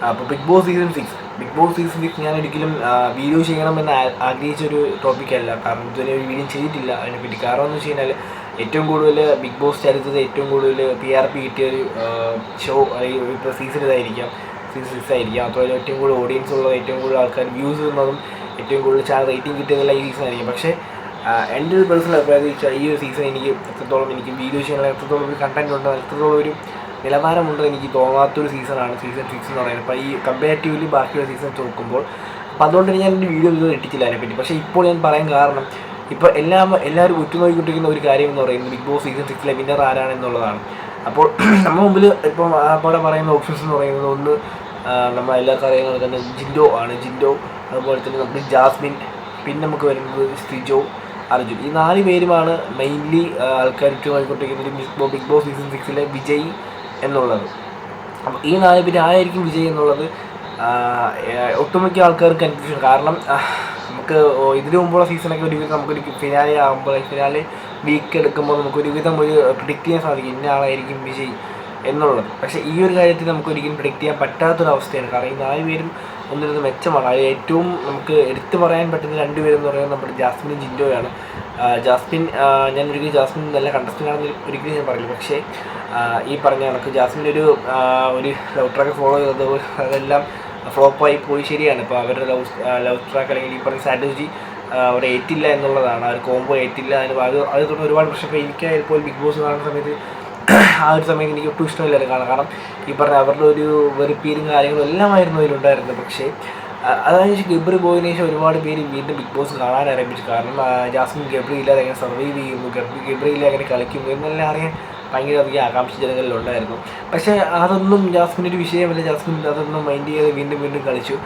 അപ്പോൾ big boss season 6 ഞാൻ ഒരിക്കലും വീഡിയോ ചെയ്യണമെന്ന് ആഗ്രഹിച്ചൊരു ടോപ്പിക്കല്ല. കാരണം ഇതുവരെ ഒരു വീഡിയോ ചെയ്തിട്ടില്ല അതിനെപ്പറ്റി. കാരണം എന്ന് വെച്ച് കഴിഞ്ഞാൽ ഏറ്റവും കൂടുതൽ ബിഗ് ബോസ് ചരിത്രത്തിൽ ഏറ്റവും കൂടുതൽ PRP കിട്ടിയൊരു ഷോ അല്ലെങ്കിൽ ഇപ്പോൾ സീസൺ ഇതായിരിക്കാം, സീസൺ 6 ആയിരിക്കാം. അതുപോലെ ഏറ്റവും കൂടുതൽ ഓഡിയൻസ് ഉള്ളത്, ഏറ്റവും കൂടുതൽ ആൾക്കാർ വ്യൂസ് തന്നതും, ഏറ്റവും കൂടുതൽ ചാനൽ റേറ്റിംഗ് കിട്ടിയതെല്ലാം ഈ സീസൺ ആയിരിക്കും. പക്ഷേ എൻ്റെ ഒരു പേഴ്സണൽ അഭിപ്രായം വെച്ചാൽ ഈ ഒരു സീസൺ എനിക്ക് എനിക്ക് വീഡിയോ ചെയ്യാനുള്ള എത്രത്തോളം ഒരു കണ്ടൻറ് ഉണ്ട്, എത്രത്തോളം ഒരു നിലവാരമുണ്ടെന്ന് എനിക്ക് തോന്നാത്തൊരു സീസണാണ് സീസൺ 6 എന്ന് പറയുന്നത്. അപ്പോൾ ഈ കമ്പാരിറ്റീവ്ലി ബാക്കിയുള്ള സീസൺ നോക്കുമ്പോൾ അപ്പോൾ അതുകൊണ്ട് തന്നെ ഞാൻ എൻ്റെ വീഡിയോ ഇട്ടിട്ടില്ല അതിനെപ്പറ്റി. പക്ഷേ ഇപ്പോൾ ഞാൻ പറയാൻ കാരണം ഇപ്പോൾ എല്ലാവരും ഉറ്റുനോക്കിക്കൊണ്ടിരിക്കുന്ന ഒരു കാര്യം എന്ന് പറയുന്നത് ബിഗ് ബോസ് സീസൺ 6 വിന്നർ ആരാണെന്നുള്ളതാണ്. അപ്പോൾ നമ്മുടെ മുമ്പിൽ ഇപ്പം അവിടെ പറയുന്ന ഓപ്ഷൻസ് എന്ന് പറയുന്നത് ഒന്ന് നമ്മളെല്ലാവർക്കും അറിയുന്നത് തന്നെ ജിൻഡോ ആണ്. ജിൻഡോ, അതുപോലെ തന്നെ നമുക്ക് ജാസ്മിൻ, പിന്നെ നമുക്ക് വരുന്നത് സിജോ, അർജുൻ. ഈ 4 പേരുമാണ് മെയിൻലി ആൾക്കാർ ഉറ്റുനോക്കിക്കൊണ്ടിരിക്കുന്ന ബിഗ് ബോസ് സീസൺ 6 വിജയ് എന്നുള്ളത്. അപ്പം ഈ 4 പേര് ആരായിരിക്കും വിജയ് എന്നുള്ളത് ഒട്ടുമിക്ക ആൾക്കാർക്ക് കൺഫ്യൂഷൻ. കാരണം നമുക്ക് ഇതിനു മുമ്പുള്ള സീസണൊക്കെ ഒരുവിധം നമുക്കൊരു ഫിനാലെ വീക്ക് എടുക്കുമ്പോൾ നമുക്കൊരുവിധം ഒരു പ്രിഡിക്റ്റ് ചെയ്യാൻ സാധിക്കും ഇന്ന ആളായിരിക്കും വിജയ് എന്നുള്ളത്. പക്ഷേ ഈ ഒരു കാര്യത്തിൽ നമുക്കൊരിക്കലും പ്രിഡിക്റ്റ് ചെയ്യാൻ പറ്റാത്തൊരവസ്ഥയാണ്. കാരണം ഈ 4 പേരും ഒന്നിനൊന്ന് മെച്ചമാണ്. അതിൽ ഏറ്റവും നമുക്ക് എടുത്തു പറയാൻ പറ്റുന്ന 2 പേരെന്ന് പറയുന്നത് നമ്മുടെ ജാസ്മിനും ജിൻഡോയാണ്. ജാസ്മിൻ, ഞാൻ ഒരിക്കലും ജാസ്മിൻ നല്ല കണ്ടസ്റ്റൻ്റ് ആണെന്ന് ഒരിക്കലും ഞാൻ പറയില്ല. പക്ഷേ ഈ പറഞ്ഞ കണക്ക് ജാസ്മിൻ്റെ ഒരു ലവ് ട്രാക്ക് ഫോളോ ചെയ്തത് അതെല്ലാം ഫ്ലോപ്പായി പോയി. ശരിയാണ്. ഇപ്പോൾ അവരുടെ ലവ് ട്രാക്ക് അല്ലെങ്കിൽ ഈ പറഞ്ഞ സ്ട്രാറ്റജി അവിടെ ഏറ്റില്ല എന്നുള്ളതാണ്. ആ ഒരു കോംബോ ഏറ്റില്ല. അത് തൊട്ട് ഒരുപാട് പ്രശ്നം. ഇപ്പോൾ എനിക്കായപ്പോൾ ബിഗ് ബോസ് കാണുന്ന സമയത്ത് ആ ഒരു സമയത്ത് എനിക്ക് ഒട്ടും ഇഷ്ടമില്ലാതെ കാണാം. കാരണം ഈ പറഞ്ഞ അവരുടെ ഒരു വെറുപ്പീരും കാര്യങ്ങളും എല്ലാമായിരുന്നു അതിലുണ്ടായിരുന്നത്. പക്ഷേ അതായത് ഗബ്രി പോയതിനു ശേഷം ഒരുപാട് പേര് വീണ്ടും ബിഗ് ബോസ് കാണാൻ ആരംഭിച്ചു. കാരണം ജാസ്മിൻ ഗബ്രി ഇല്ലാതെ എങ്ങനെ സർവൈവ് ചെയ്യുന്നു, ഗബ്രി ഇല്ലാതെ എങ്ങനെ കളിക്കുന്നു എന്നെല്ലാം അറിയാൻ ഭയങ്കര അധികം ആകാംക്ഷ ജനങ്ങളിലുണ്ടായിരുന്നു. പക്ഷേ അതൊന്നും ജാസ്മിനൊരു വിഷയമല്ല. ജാസ്മിൻ അതൊന്നും മൈൻഡ് ചെയ്യാതെ വീണ്ടും കളിച്ചു.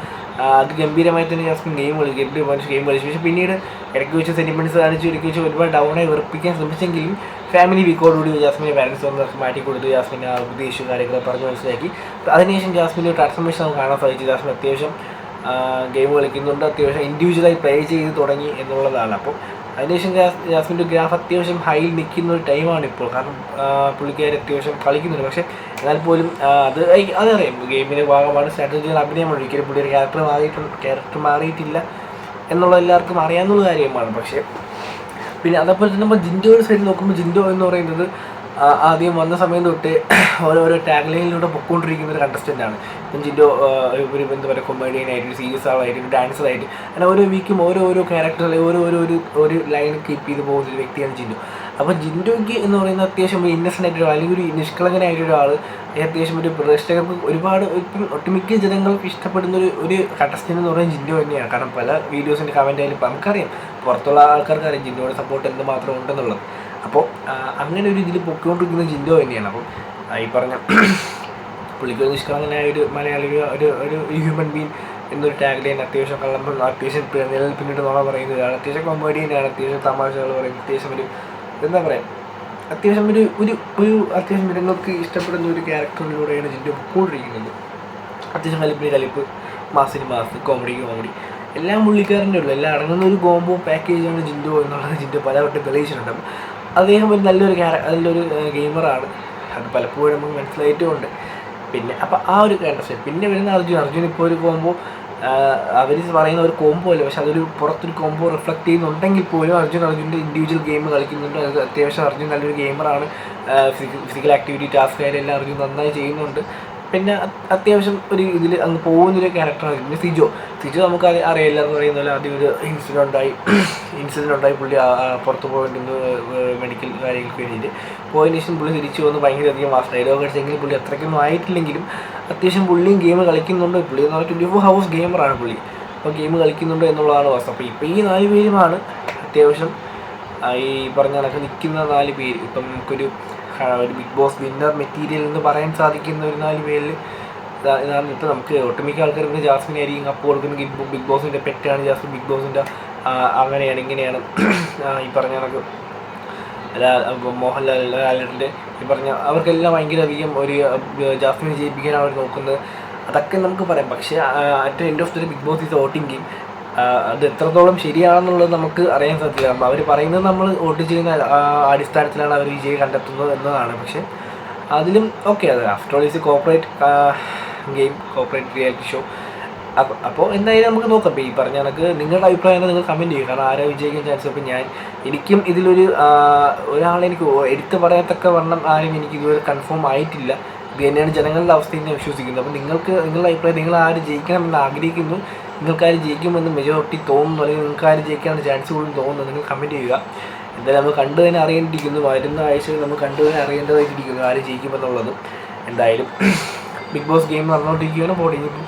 അത് ഗംഭീരമായി തന്നെ ജാസ്മിൻ ഗബ്രി മനുഷ്യ ഗെയിം കളിച്ചു. പക്ഷേ പിന്നീട് ഇടയ്ക്ക് വെച്ച് സെൻറ്റിമെൻറ്റ്സ് കാണിച്ചു, ഇടയ്ക്ക് വെച്ച് ഒരുപാട് ഡൗണായി വെറുപ്പിക്കാൻ ശ്രമിച്ചെങ്കിലും ഫാമിലി വീക്കോടുകൂടി ജാസ്മിനെ പാരൻസ് വന്ന് മാറ്റിക്കൊടുത്ത് ജാസ്മിനെ ആ ഉദ്ദേശിച്ചു കാര്യങ്ങളൊക്കെ പറഞ്ഞ് മനസ്സിലാക്കി. അതിനുശേഷം ജാസ്മിൻ്റെ ഒരു ട്രാൻസ്ഫോർമേഷൻ നമുക്ക് കാണാൻ സാധിച്ചു. ജാസ്മിൻ അത്യാവശ്യം ഗെയിം കളിക്കുന്നുണ്ട്, അത്യാവശ്യം ഇൻഡിവിജ്വലായി പ്ലേ ചെയ്ത് തുടങ്ങി എന്നുള്ളതാണ്. അപ്പോൾ അതിനുശേഷം ജാസ്മിൻ്റെ ഗ്രാഫ് അത്യാവശ്യം ഹൈയിൽ നിൽക്കുന്ന ഒരു ടൈമാണ് ഇപ്പോൾ. കാരണം പുള്ളിക്കാർ അത്യാവശ്യം കളിക്കുന്നുണ്ട്. പക്ഷേ എന്നാൽ പോലും അതറിയാം ഗെയിമിൻ്റെ ഭാഗമാണ്, സ്ട്രാറ്റജികൾ അഭിനയമാണ്. ഒരിക്കലും പുള്ളിയൊരു ക്യാരക്ടർ മാറിയിട്ടില്ല എന്നുള്ളത് എല്ലാവർക്കും അറിയാവുന്ന കാര്യമാണ്. പക്ഷേ പിന്നെ അതേപോലെ തന്നെ നമ്മൾ ജിൻഡോയുടെ സൈഡിൽ നോക്കുമ്പോൾ ജിൻഡോ എന്ന് പറയുന്നത് ആദ്യം വന്ന സമയം തൊട്ട് ഓരോരോ ടാഗ് ലൈനിലൂടെ പൊയ്ക്കൊണ്ടിരിക്കുന്ന ഒരു കണ്ടസ്റ്റൻ്റാണ്. ഇപ്പം ജിൻഡോ ഒരു എന്താ പറയുക കൊമേഡിയനായിട്ട്, ഒരു സീരിയസ് ആളായിട്ട്, ഒരു ഡാൻസറായിട്ട്, അങ്ങനെ ഓരോ വീക്കും ഓരോ ക്യാരക്ടർ ഒരു ലൈൻ കീപ്പ് ചെയ്ത് പോകുന്ന ഒരു വ്യക്തിയാണ് ജിൻഡോ. അപ്പോൾ ജിൻഡോയ്ക്ക് എന്ന് പറയുന്നത് അത്യാവശ്യം ഒരു ഇന്നസെൻ്റ് ആയിട്ടൊരു അല്ലെങ്കിൽ ഒരു നിഷ്കളങ്കനായിട്ടൊരാൾ, അത്യാവശ്യം ഒരു പ്രേക്ഷകർക്ക് ഒരുപാട് ഒട്ടുമിക്ക ജനങ്ങൾക്ക് ഇഷ്ടപ്പെടുന്ന ഒരു കണ്ടസ്റ്റൻ്റ് എന്ന് പറയുന്നത് ജിൻഡോ തന്നെയാണ്. കാരണം പല വീഡിയോസിൻ്റെ കമൻ്റ് ആയാലും നമുക്കറിയാം, പുറത്തുള്ള ആൾക്കാർക്ക് അറിയാം ജിൻഡോയുടെ സപ്പോർട്ട് എന്തുമാത്രം ഉണ്ടെന്നുള്ളത്. അപ്പോൾ അങ്ങനെ ഒരു ഇതിൽ പൊക്കിക്കൊണ്ടിരിക്കുന്ന ജിൻഡോ തന്നെയാണ്. അപ്പം ഈ പറഞ്ഞ പുള്ളിക്ക് നിഷ്കളങ്കനായ ഒരു മലയാളി, ഒരു ഹ്യൂമൻ ബീങ് എന്നൊരു ടാഗ് ലൈൻ, അത്യാവശ്യം അത്യാവശ്യം നിലനിൽപ്പിന്നിട്ട് നോള പറയുന്ന ഒരാൾ, അത്യാവശ്യം കോമഡിയനാണ്, അത്യാവശ്യം തമാശകൾ പറയും, അത്യാവശ്യം ഒരു എന്താ പറയുക അത്യാവശ്യം അത്യാവശ്യം ജനങ്ങൾക്ക് ഇഷ്ടപ്പെടുന്ന ഒരു ക്യാരക്ടറിലൂടെയാണ് ജിൻഡോ പൊക്കോണ്ടിരിക്കുന്നത്. അത്യാവശ്യം കലിപ്പ്, മാസിന് മാസ്, കോമഡി എല്ലാം പുള്ളിക്കാരൻ്റെ ഉള്ളൂ. എല്ലാം അടങ്ങുന്ന ഒരു കോംബോ പാക്കേജാണ് ജിൻഡോ എന്നുള്ളത് ജിൻഡോ പലവട്ടം തെളിയിച്ചിട്ടുണ്ട്. അപ്പം അദ്ദേഹം ഒരു നല്ലൊരു അതിലൊരു ഗെയിമറാണ്. അത് പലപ്പോഴും നമുക്ക് മനസ്സിലായിട്ടുമുണ്ട്. പിന്നെ അപ്പോൾ ആ ഒരു കണ്ടസ്റ്റൻ്റ്. പിന്നെ വരുന്ന അർജുൻ ഇപ്പോൾ ഒരു കോംബോ അവർ പറയുന്ന ഒരു കോംബോ അല്ല, പക്ഷെ അതൊരു പുറത്തൊരു കോംബോ റിഫ്ലക്റ്റ് ചെയ്യുന്നുണ്ടെങ്കിൽ പോലും അർജുൻ്റെ ഇൻഡിവിജ്വൽ ഗെയിം കളിക്കുന്നുണ്ട്. അത് അത്യാവശ്യം അർജുൻ നല്ലൊരു ഗെയിമറാണ്. ഫിസിക്കൽ ആക്ടിവിറ്റി ടാസ്ക് ആയാലും അർജുൻ നന്നായി ചെയ്യുന്നുണ്ട്. പിന്നെ അത്യാവശ്യം ഒരു ഇതിൽ അങ്ങ് പോകുന്നൊരു ക്യാരക്ടറാണ്. പിന്നെ സിജോ നമുക്ക് അറിയില്ല എന്ന് പറയുന്ന പോലെ ആദ്യം ഒരു ഇൻസിഡൻ്റ് ഉണ്ടായി. പുള്ളി പുറത്ത് പോകേണ്ടുന്ന മെഡിക്കൽ കാര്യങ്ങൾക്ക് വേണ്ടിയിട്ട് പോയതിനു ശേഷം പുള്ളി തിരിച്ചു വന്ന് ഭയങ്കരധികം ഡയലോഗ് അടിച്ചെങ്കിലും പുള്ളി അത്രയ്ക്കൊന്നും ആയിട്ടില്ലെങ്കിലും അത്യാവശ്യം പുള്ളിയും ഗെയിം കളിക്കുന്നുണ്ട്. പുള്ളി എന്ന് പറഞ്ഞാൽ 24 hours ഗെയിമറാണ് പുള്ളി. അപ്പോൾ ഗെയിം കളിക്കുന്നുണ്ട് എന്നുള്ളതാണ് അവസ്ഥ. അപ്പോൾ ഇപ്പോൾ ഈ 4 പേരുമാണ് അത്യാവശ്യം ഈ പറഞ്ഞ കണക്ക് നിൽക്കുന്ന 4 പേര്. ഇപ്പം നമുക്കൊരു ബിഗ് ബോസ് വിന്നർ മെറ്റീരിയൽ എന്ന് പറയാൻ സാധിക്കുന്ന ഒരു 4 പേരിൽ ഇതാണ്. ഇപ്പോൾ നമുക്ക് ഒട്ടുമിക്ക ആൾക്കാർക്ക് ജാസ്മിൻ ആയിരിക്കും കപ്പ് കൊടുക്കുന്നത്. ബിഗ് ബോസിൻ്റെ പെറ്റാണ് ജാസ്മിൻ, ബിഗ് ബോസിൻ്റെ അങ്ങനെയാണ് ഇങ്ങനെയാണ് ഈ പറഞ്ഞ കണക്ക് മോഹൻലാലിൻ്റെ ഈ പറഞ്ഞ അവർക്കെല്ലാം ഭയങ്കര അധികം ഒരു ജാസ്മിനെ ജയിപ്പിക്കാൻ അവർ നോക്കുന്നത്. അതൊക്കെ നമുക്ക് പറയാം. പക്ഷേ at end of the Bigg Boss is voting game. അത് എത്രത്തോളം ശരിയാണെന്നുള്ളത് നമുക്ക് അറിയാൻ സാധിക്കില്ല. അവർ പറയുന്നത് നമ്മൾ വോട്ട് ചെയ്യുന്ന അടിസ്ഥാനത്തിലാണ് അവർ വിജയം കണ്ടെത്തുന്നത് എന്നതാണ്. പക്ഷേ അതിലും ഓക്കെ, അത് after all is corporate game corporate reality show. അപ്പോൾ എന്തായാലും നമുക്ക് നോക്കാം. ഈ പറഞ്ഞ കണക്ക് നിങ്ങളുടെ അഭിപ്രായം നിങ്ങൾ കമൻറ്റ് ചെയ്യുക. കാരണം ആരാ വിജയിക്കാൻ ചാൻസ്. അപ്പോൾ എനിക്കും ഇതിലൊരു ഒരാളെ എനിക്ക് എടുത്ത് പറയത്തക്ക വണ്ണം ആരും എനിക്ക് ഇതുവരെ കൺഫേം ആയിട്ടില്ല. ഇത് തന്നെയാണ് ജനങ്ങളുടെ അവസ്ഥയിൽ ഞാൻ വിശ്വസിക്കുന്നത്. അപ്പോൾ നിങ്ങളുടെ അഭിപ്രായം, നിങ്ങൾ ആര് ജയിക്കണമെന്ന് ആഗ്രഹിക്കുന്നു, നിങ്ങൾക്കാര് ജയിക്കുമെന്ന് മെജോറിറ്റി തോന്നുന്നു, അല്ലെങ്കിൽ നിങ്ങൾക്ക് ആര് ജയിക്കാനുള്ള ചാൻസ് കൂടുതൽ തോന്നുന്നു, നിങ്ങൾ കമൻറ്റ് ചെയ്യുക. എന്തായാലും നമ്മൾ കണ്ടു തന്നെ അറിയേണ്ടിയിരിക്കുന്നു. വരുന്ന ആഴ്ചയിൽ നമ്മൾ കണ്ടു തന്നെ അറിയേണ്ടതായിട്ടിരിക്കുന്നു ആര് ജയിക്കുമെന്നുള്ളത്. എന്തായാലും ബിഗ് ബോസ് ഗെയിം നടന്നുകൊണ്ടിരിക്കുകയാണ്. പോട്ടെ, ഇനിയിപ്പം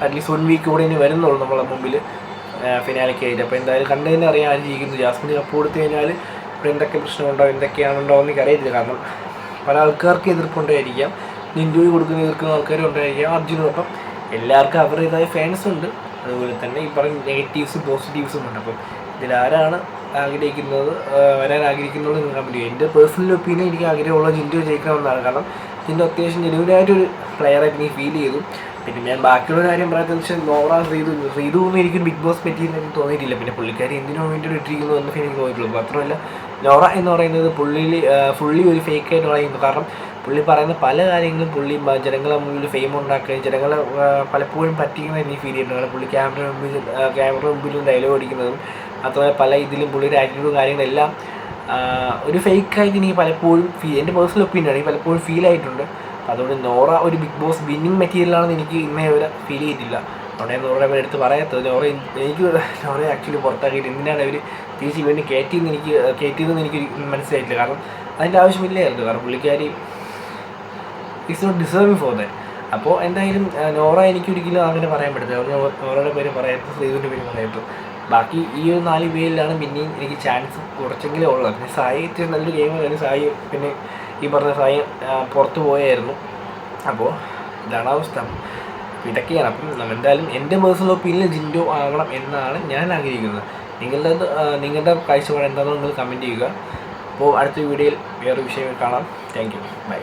അറ്റ്ലീസ്റ്റ് 1 വീക്ക് കൂടെ ഇനി വരുന്നുള്ളൂ നമ്മളെ മുമ്പിൽ ഫിനാലൊക്കെ ആയിട്ട്. അപ്പോൾ എന്തായാലും കണ്ടു തന്നെ അറിയാൻ ആര് ജയിക്കുന്നു. ജാസ്മിന് കപ്പ് കൊടുത്തു കഴിഞ്ഞാൽ ഇപ്പോൾ എന്തൊക്കെ പ്രശ്നമുണ്ടോ എന്തൊക്കെയാണുണ്ടോ എന്ന് എനിക്കറിയത്തില്ല. കാരണം പല ആൾക്കാർക്ക് എതിർപ്പുണ്ടായിരിക്കാം, നിൻജോയ് എതിർക്കുന്ന ആൾക്കാരും ഉണ്ടായിരിക്കാം, അർജുനും. അപ്പം എല്ലാവർക്കും അവരുടേതായ ഫാൻസ് ഉണ്ട്. അതുപോലെ തന്നെ ഈ പറഞ്ഞ നെഗറ്റീവ്സും പോസിറ്റീവ്സും ഉണ്ട്. അപ്പം ഇതിലാരാണ് വരാൻ ആഗ്രഹിക്കുന്നത് എന്ന് കമൻറ്റ് ചെയ്യും. എൻ്റെ പേഴ്സണൽ ഒപ്പീനിയൻ എനിക്ക് ആഗ്രഹമുള്ള ജിൻഡോ ജയിക്കണമെന്നാണ്. കാരണം ജിൻഡോ അത്യാവശ്യം ജെന്യുവനായിട്ടൊരു പ്ലെയറായിട്ട് എനിക്ക് ഫീൽ ചെയ്തു. പിന്നെ ഞാൻ ബാക്കിയുള്ള കാര്യം പറയാത്തതെന്ന് വെച്ചാൽ നോറ ശ്രീതു ഒന്നും എനിക്ക് ബിഗ് ബോസ് പറ്റിയെന്ന് എനിക്ക് തോന്നിയിട്ടില്ല. പിന്നെ പുള്ളിക്കാരി എന്തിനു വേണ്ടിയിട്ട് ഇട്ടിരിക്കുന്നു എന്ന് എനിക്ക് തോന്നിയിട്ടുള്ളൂ. മാത്രമല്ല നോറ എന്ന് പറയുന്നത് ഫുള്ളി ഒരു ഫേക്കായിട്ട് പറയുന്നു. കാരണം പുള്ളി പറയുന്ന പല കാര്യങ്ങളും പുള്ളി ജനങ്ങളെ മുമ്പിൽ ഫെയിം ഉണ്ടാക്കുകയും ജനങ്ങളെ പലപ്പോഴും പറ്റിക്കുന്ന എനിക്ക് ഫീൽ ചെയ്യുന്നുണ്ട്. കാരണം പുള്ളി ക്യാമറ മുമ്പിലും ഡയലോഗ് അടിക്കുന്നതും അതുപോലെ പല ഇതിലും പുള്ളിയുടെ ആറ്റിറ്റ്യൂഡും കാര്യങ്ങളെല്ലാം ഒരു ഫേക്കായിട്ട് എനിക്ക് പലപ്പോഴും എൻ്റെ പേഴ്സണൽ ഒപ്പീനിയൻ എനിക്ക് പലപ്പോഴും ഫീൽ ആയിട്ടുണ്ട്. അതുകൊണ്ട് നോറ ഒരു ബിഗ് ബോസ് വിന്നിങ് മെറ്റീരിയലാണെന്ന് എനിക്ക് ഇന്നേ വരെ ഫീൽ ചെയ്തിട്ടില്ല. അതുകൊണ്ട് ഞാൻ നോറയെ എടുത്ത് പറയാത്തത്. നോറയെ ആക്ച്വലി പുറത്താക്കിയിട്ട് എന്തിനാണ് അവർ തിരിച്ച് വേണ്ടി കയറ്റിയതെന്ന് എനിക്ക് മനസ്സിലായിട്ടില്ല. കാരണം അതിൻ്റെ ആവശ്യമില്ലായിരുന്നു. കാരണം പുള്ളിക്കാരി is not deserving for that. അപ്പോൾ എന്തായാലും നോറ എനിക്കൊരിക്കലും അങ്ങനെ പറയാൻ പറ്റത്തില്ല. നോറയുടെ പേര് പറയത്തു, ശ്രീധുവിൻ്റെ പേര് പറയത്തു. ബാക്കി ഈ ഒരു 4 പേരിലാണ് പിന്നെയും എനിക്ക് ചാൻസ് കുറച്ചെങ്കിലും ഉള്ളത്. പിന്നെ സായി ഇത്തിരി നല്ലൊരു ഗെയിമായിരുന്നു. സായി പിന്നെ ഈ പറഞ്ഞ സായി പുറത്ത് പോയായിരുന്നു. അപ്പോൾ ഇതാണ് അവസ്ഥ. ഇതൊക്കെയാണ്. അപ്പം എന്തായാലും എൻ്റെ പേഴ്സണൽ ഒപ്പീനിയൻ ജിൻഡോ ആവണം എന്നാണ് ഞാൻ ആഗ്രഹിക്കുന്നത്. നിങ്ങളുടെ കാഴ്ചപ്പാട് എന്താണെന്ന് നിങ്ങൾ കമൻറ്റ് ചെയ്യുക. അപ്പോൾ അടുത്ത വീഡിയോയിൽ വേറൊരു വിഷയം കാണാം. Thank you. ബൈ.